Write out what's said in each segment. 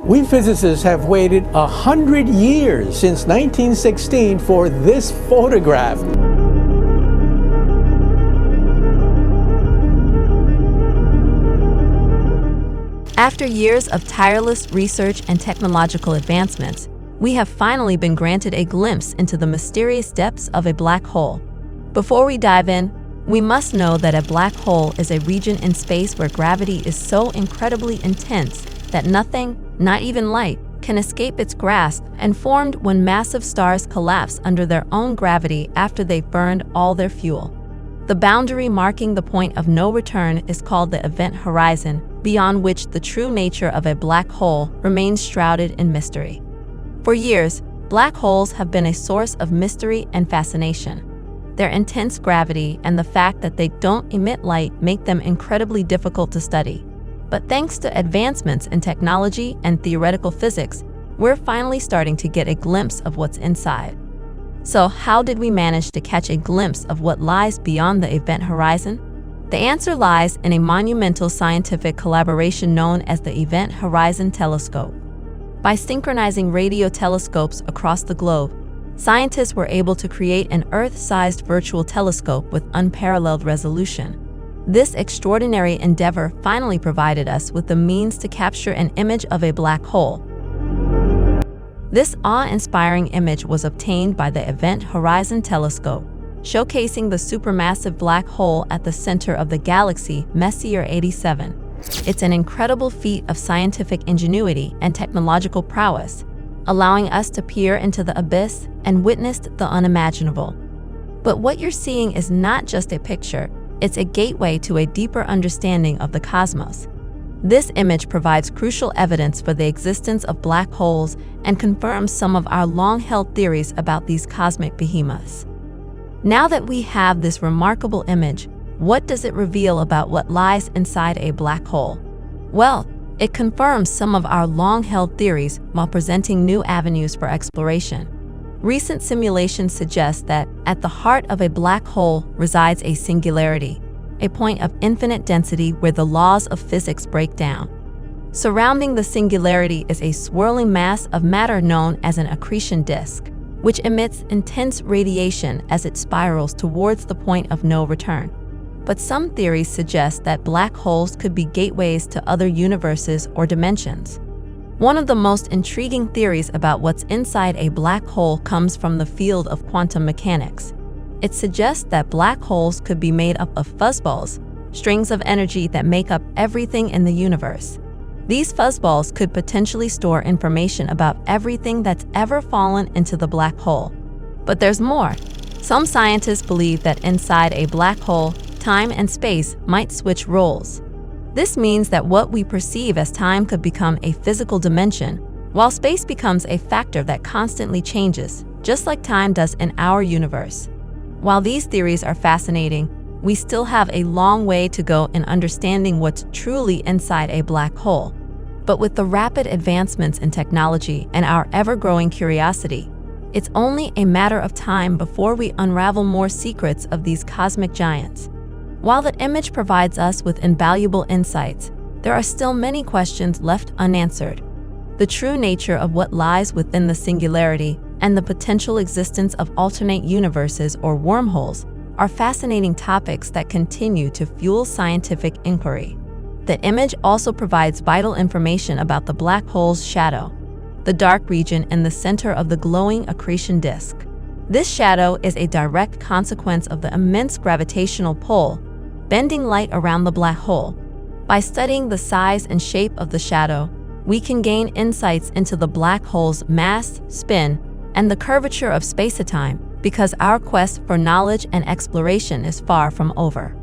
We physicists have waited 100 years since 1916 for this photograph. After years of tireless research and technological advancements, we have finally been granted a glimpse into the mysterious depths of a black hole. Before we dive in, we must know that a black hole is a region in space where gravity is so incredibly intense that nothing, not even light, can escape its grasp, and formed when massive stars collapse under their own gravity after they've burned all their fuel. The boundary marking the point of no return is called the event horizon, beyond which the true nature of a black hole remains shrouded in mystery. For years, black holes have been a source of mystery and fascination. Their intense gravity and the fact that they don't emit light make them incredibly difficult to study. But thanks to advancements in technology and theoretical physics, we're finally starting to get a glimpse of what's inside. So how did we manage to catch a glimpse of what lies beyond the event horizon? The answer lies in a monumental scientific collaboration known as the Event Horizon Telescope. By synchronizing radio telescopes across the globe, scientists were able to create an Earth-sized virtual telescope with unparalleled resolution. This extraordinary endeavor finally provided us with the means to capture an image of a black hole. This awe-inspiring image was obtained by the Event Horizon Telescope, showcasing the supermassive black hole at the center of the galaxy Messier 87. It's an incredible feat of scientific ingenuity and technological prowess, allowing us to peer into the abyss and witness the unimaginable. But what you're seeing is not just a picture, it's a gateway to a deeper understanding of the cosmos. This image provides crucial evidence for the existence of black holes and confirms some of our long-held theories about these cosmic behemoths. Now that we have this remarkable image, what does it reveal about what lies inside a black hole? Well, it confirms some of our long-held theories while presenting new avenues for exploration. Recent simulations suggest that at the heart of a black hole resides a singularity, a point of infinite density where the laws of physics break down. Surrounding the singularity is a swirling mass of matter known as an accretion disk, which emits intense radiation as it spirals towards the point of no return. But some theories suggest that black holes could be gateways to other universes or dimensions. One of the most intriguing theories about what's inside a black hole comes from the field of quantum mechanics. It suggests that black holes could be made up of fuzzballs, strings of energy that make up everything in the universe. These fuzzballs could potentially store information about everything that's ever fallen into the black hole. But there's more. Some scientists believe that inside a black hole, time and space might switch roles. This means that what we perceive as time could become a physical dimension, while space becomes a factor that constantly changes, just like time does in our universe. While these theories are fascinating, we still have a long way to go in understanding what's truly inside a black hole. But with the rapid advancements in technology and our ever-growing curiosity, it's only a matter of time before we unravel more secrets of these cosmic giants. While the image provides us with invaluable insights, there are still many questions left unanswered. The true nature of what lies within the singularity and the potential existence of alternate universes or wormholes are fascinating topics that continue to fuel scientific inquiry. The image also provides vital information about the black hole's shadow, the dark region in the center of the glowing accretion disk. This shadow is a direct consequence of the immense gravitational pull bending light around the black hole. By studying the size and shape of the shadow, we can gain insights into the black hole's mass, spin, and the curvature of space-time, because our quest for knowledge and exploration is far from over.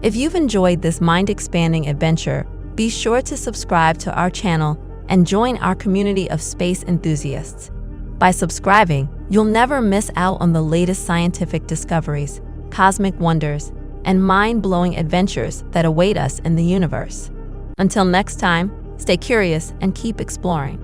If you've enjoyed this mind-expanding adventure, be sure to subscribe to our channel and join our community of space enthusiasts. By subscribing, you'll never miss out on the latest scientific discoveries, cosmic wonders, and mind-blowing adventures that await us in the universe. Until next time, stay curious and keep exploring.